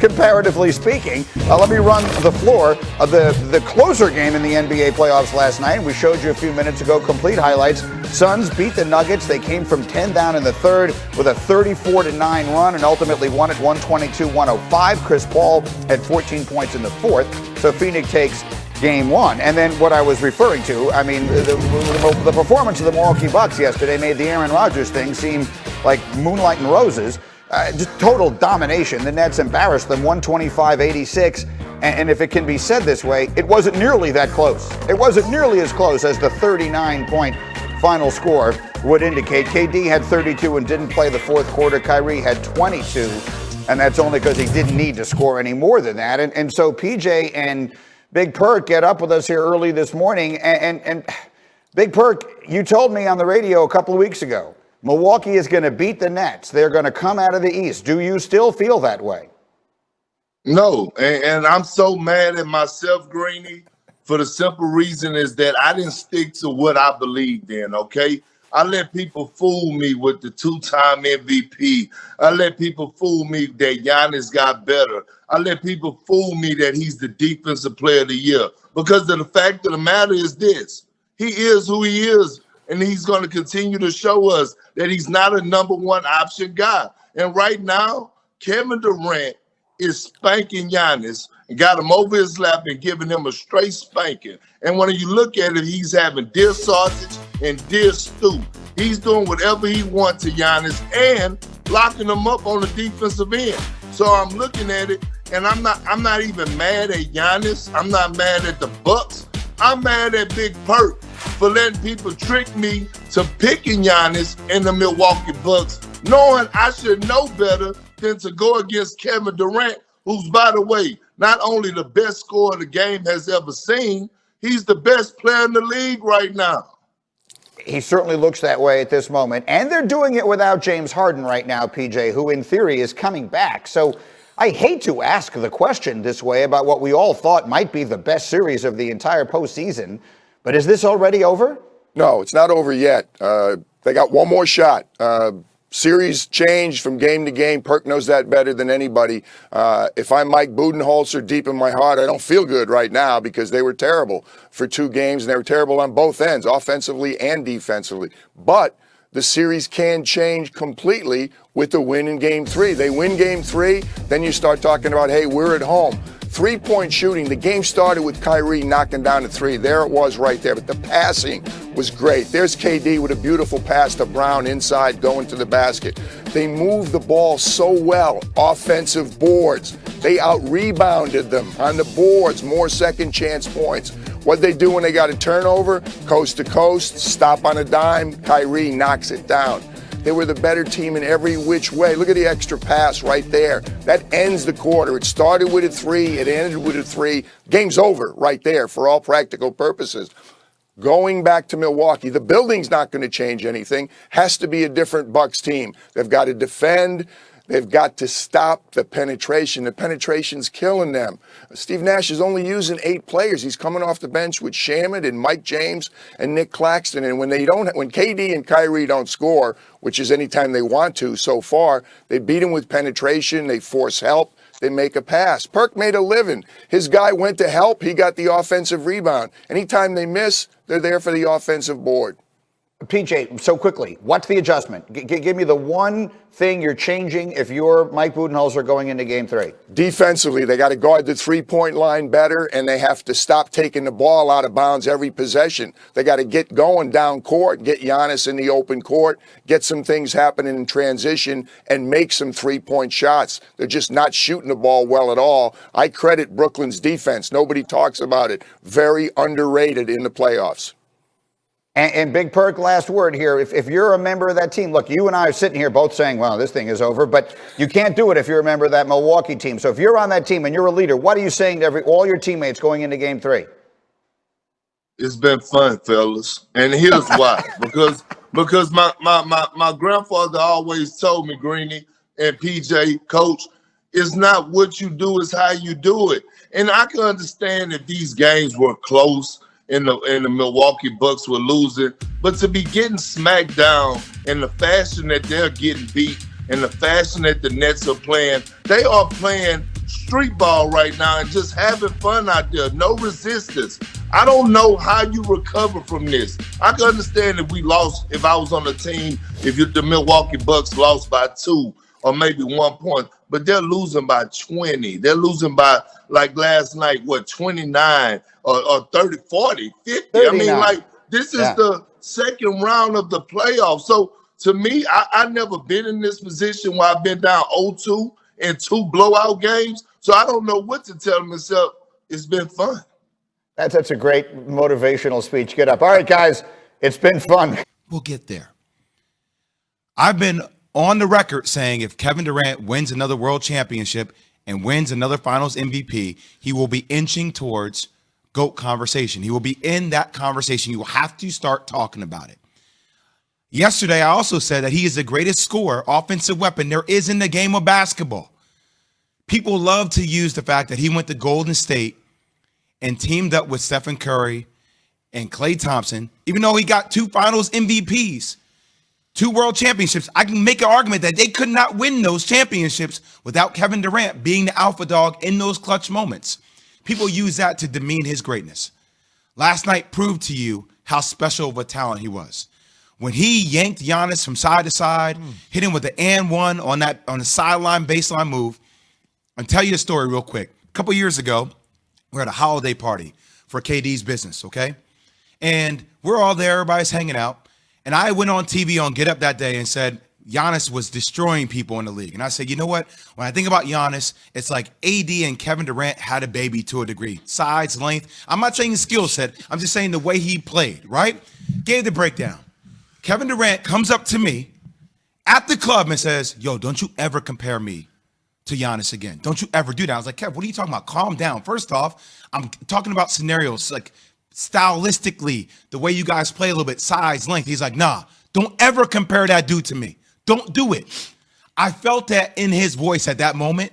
comparatively speaking. Let me run the floor of the closer game in the NBA playoffs last night. We showed you a few minutes ago complete highlights. Suns beat the Nuggets. They came from 10 down in the third with a 34-9 run and ultimately won it 122-105. Chris Paul had 14 points in the fourth. So Phoenix takes game one. And then what I was referring to, I mean, the performance of the Milwaukee Bucks yesterday made the Aaron Rodgers thing seem like moonlight and roses. Just total domination. The Nets embarrassed them 125-86. And if it can be said this way, it wasn't nearly that close. It wasn't nearly as close as the 39-point final score would indicate. KD had 32 and didn't play the fourth quarter. Kyrie had 22. And that's only because he didn't need to score any more than that. And so PJ and Big Perk get up with us here early this morning. And Big Perk, you told me on the radio a couple of weeks ago, Milwaukee is going to beat the Nets. They're going to come out of the East. Do you still feel that way? No, and I'm so mad at myself, Greeny, for the simple reason is that I didn't stick to what I believed in, okay? I let people fool me with the two-time MVP. I let people fool me that Giannis got better. I let people fool me that he's the defensive player of the year. Because of the fact of the matter is this, he is who he is, and he's going to continue to show us that he's not a number one option guy. And right now, Kevin Durant is spanking Giannis and got him over his lap and giving him a straight spanking. And when you look at it, he's having deer sausage and deer stew. He's doing whatever he wants to Giannis and locking him up on the defensive end. So I'm looking at it, and I'm not even mad at Giannis. I'm not mad at the Bucks. I'm mad at Big Perk for letting people trick me to picking Giannis and the Milwaukee Bucks, knowing I should know better than to go against Kevin Durant, who's, by the way, not only the best scorer the game has ever seen, he's the best player in the league right now. He certainly looks that way at this moment. And they're doing it without James Harden right now, PJ, who in theory is coming back. So I hate to ask the question this way about what we all thought might be the best series of the entire postseason, but is this already over? No, it's not over yet. They got one more shot. Series changed from game to game. Perk knows that better than anybody. If I'm Mike Budenholzer, deep in my heart, I don't feel good right now because they were terrible for 2 games, and they were terrible on both ends, offensively and defensively. But the series can change completely with the win in Game 3. They win Game 3, then you start talking about, hey, we're at home. 3-point shooting, the game started with Kyrie knocking down a 3. There it was right there, but the passing was great. There's KD with a beautiful pass to Brown inside going to the basket. They moved the ball so well, offensive boards. They out-rebounded them on the boards, more second chance points. What'd they do when they got a turnover? Coast to coast, stop on a dime, Kyrie knocks it down. They were the better team in every which way. Look at the extra pass right there. That ends the quarter. It started with a 3. It ended with a 3. Game's over right there for all practical purposes. Going back to Milwaukee, the building's not going to change anything. Has to be a different Bucks team. They've got to defend. They've got to stop the penetration. The penetration's killing them. Steve Nash is only using 8 players. He's coming off the bench with Shaman and Mike James and Nick Claxton. And when KD and Kyrie don't score, which is anytime they want to so far, they beat him with penetration. They force help. They make a pass. Perk made a living. His guy went to help. He got the offensive rebound. Anytime they miss, they're there for the offensive board. PJ, so quickly, what's the adjustment? Give me the one thing you're changing if you're Mike Budenholzer going into Game 3. Defensively, they got to guard the 3-point line better, and they have to stop taking the ball out of bounds every possession. They got to get going down court, get Giannis in the open court, get some things happening in transition, and make some 3-point shots. They're just not shooting the ball well at all. I credit Brooklyn's defense. Nobody talks about it. Very underrated in the playoffs. And Big Perk, last word here. If you're a member of that team, look, you and I are sitting here both saying, well, this thing is over, but you can't do it if you're a member of that Milwaukee team. So if you're on that team and you're a leader, what are you saying to all your teammates going into Game 3? It's been fun, fellas. And here's why. Because my grandfather always told me, Greeny and PJ, Coach, it's not what you do, it's how you do it. And I can understand if these games were close and the Milwaukee Bucks were losing, but to be getting smacked down in the fashion that they're getting beat, in the fashion that the Nets are playing, they are playing street ball right now and just having fun out there. No resistance. I don't know how you recover from this. I can understand if we lost, if I was on the team, if the Milwaukee Bucks lost by 2 or maybe 1 point, but they're losing by 20. They're losing by, like last night, 29 or 30, 40, 50. 39. I mean, like, this is the second round of the playoffs. So to me, I never been in this position where I've been down 0-2 in 2 blowout games. So I don't know what to tell myself. It's been fun. That's a great motivational speech. Get up. All right, guys, it's been fun. We'll get there. I've been on the record saying if Kevin Durant wins another world championship and wins another finals MVP, he will be inching towards GOAT conversation. He will be in that conversation. You will have to start talking about it. Yesterday, I also said that he is the greatest scorer, offensive weapon there is in the game of basketball. People love to use the fact that he went to Golden State and teamed up with Stephen Curry and Klay Thompson, even though he got 2 finals MVPs, 2 world championships. I can make an argument that they could not win those championships without Kevin Durant being the alpha dog in those clutch moments. People use that to demean his greatness. Last night proved to you how special of a talent he was. When he yanked Giannis from side to side, hit him with the and one on the sideline baseline move. I'll tell you a story real quick. A couple years ago, we're at a holiday party for KD's business, okay? And we're all there, everybody's hanging out. And I went on TV on Get Up that day and said Giannis was destroying people in the league. And I said, you know what? When I think about Giannis, it's like AD and Kevin Durant had a baby to a degree. Size, length. I'm not saying skill set. I'm just saying the way he played, right? Gave the breakdown. Kevin Durant comes up to me at the club and says, yo, don't you ever compare me to Giannis again. Don't you ever do that. I was like, Kev, what are you talking about? Calm down. First off, I'm talking about scenarios, like stylistically, the way you guys play a little bit, size, length. He's like, nah, don't ever compare that dude to me. Don't do it. I felt that in his voice at that moment,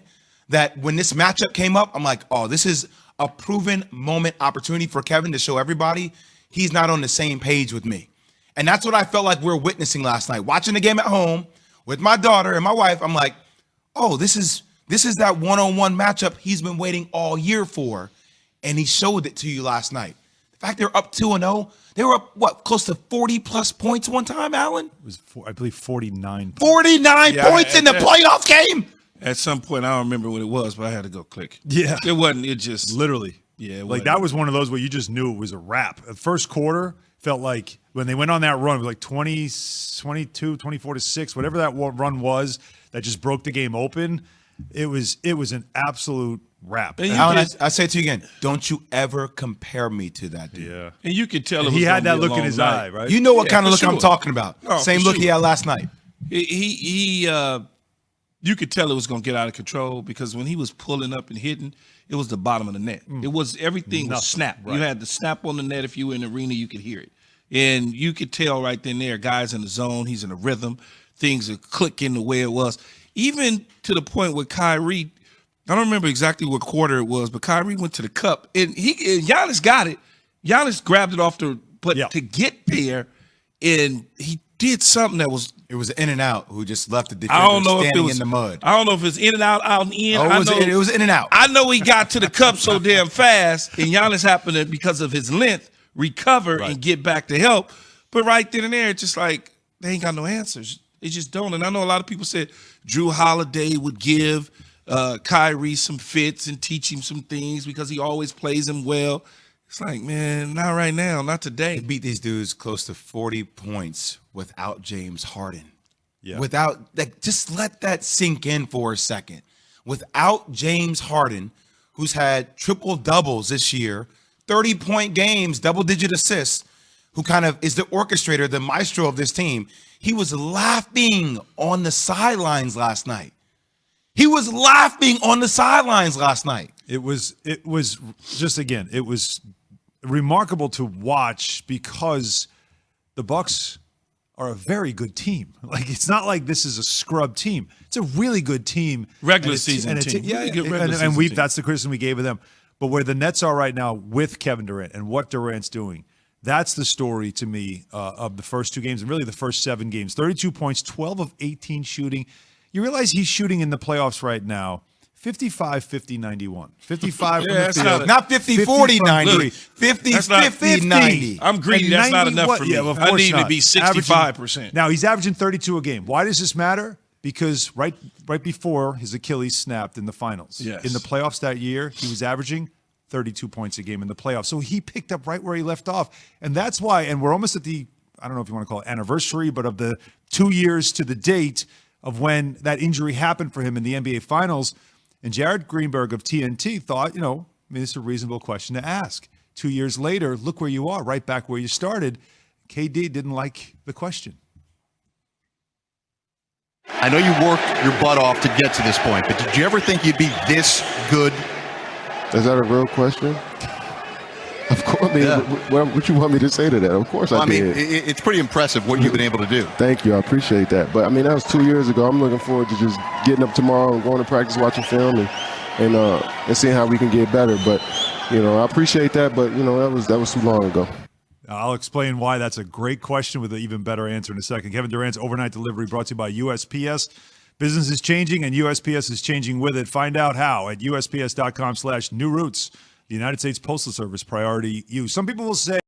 that when this matchup came up, I'm like, oh, this is a proven moment opportunity for Kevin to show everybody he's not on the same page with me. And that's what I felt like we were witnessing last night. Watching the game at home with my daughter and my wife, I'm like, oh, this is that one-on-one matchup he's been waiting all year for, and he showed it to you last night. The fact they're up 2-0, they were up, what, close to 40-plus points one time, Alan? It was, I believe, 49. 49 points in the playoff game? At some point, I don't remember what it was, but I had to go click. Yeah. It wasn't, it just. Literally. Yeah. Like, that was one of those where you just knew it was a wrap. The first quarter felt like when they went on that run, it was like 22, 24-6, whatever that run was that just broke the game open. It was an absolute wrap. Alan, I say it to you again. Don't you ever compare me to that dude. Yeah. And you could tell he had that look in his eye, right? You know what kind of look sure. I'm talking about. Oh, Same look he had last night. You could tell it was going to get out of control because when he was pulling up and hitting, it was the bottom of the net. It was everything was snap. Right. You had the snap on the net. If you were in the arena, you could hear it. And you could tell right then there, guys in the zone, he's in a rhythm. Things are clicking the way it was. Even to the point where Kyrie, I don't remember exactly what quarter it was, but Kyrie went to the cup. And Giannis got it. Giannis grabbed it off to get there, and he did something that was. It was in and out who just left the defender standing in the mud. I don't know if it's in and out and in. It was in and out. I know he got to the cup so damn fast, and Giannis happened to, because of his length, recover and get back to help. But right then and there, it's just like they ain't got no answers. They just don't. And I know a lot of people said Drew Holiday would give Kyrie some fits and teach him some things because he always plays him well. It's like, man, not right now, not today. They beat these dudes close to 40 points without James Harden. Yeah. Just let that sink in for a second. Without James Harden, who's had triple doubles this year, 30-point games, double-digit assists, who kind of is the orchestrator, the maestro of this team. He was laughing on the sidelines last night. It was just, again, it was remarkable to watch because the Bucks are a very good team. Like, it's not like this is a scrub team. It's a really good team. Regular season team. That's the criticism we gave of them. But where the Nets are right now with Kevin Durant and what Durant's doing, that's the story to me of the first 2 games and really the first 7 games. 32 points, 12 of 18 shooting. You realize he's shooting in the playoffs right now 55, 50, 91. 55 from Yeah, the that's field. Not 50, 40, from 90. three. 50, That's not 50, 90. I'm greedy. And That's not 90 enough for me. Yeah, well, of I course need not. to be 65%. Now, he's averaging 32 a game. Why does this matter? Because right before his Achilles snapped in the finals. Yes. In the playoffs that year, he was averaging 32 points a game in the playoffs. So he picked up right where he left off. And that's why, and we're almost at the, I don't know if you want to call it anniversary, but of the 2 years to the date of when that injury happened for him in the NBA Finals. And Jared Greenberg of TNT thought, it's a reasonable question to ask. 2 years later, look where you are, right back where you started. KD didn't like the question. I know you worked your butt off to get to this point, but did you ever think you'd be this good? Is that a real question? Of course. I mean, what you want me to say to that? Of course I did. It's pretty impressive what you've been able to do. Thank you. I appreciate that. But, that was 2 years ago. I'm looking forward to just getting up tomorrow and going to practice, watching film, and seeing how we can get better. But, I appreciate that. But, that was too long ago. I'll explain why that's a great question with an even better answer in a second. Kevin Durant's overnight delivery brought to you by USPS. Business is changing, and USPS is changing with it. Find out how at USPS.com/newroutes. The United States Postal Service priority you. Some people will say,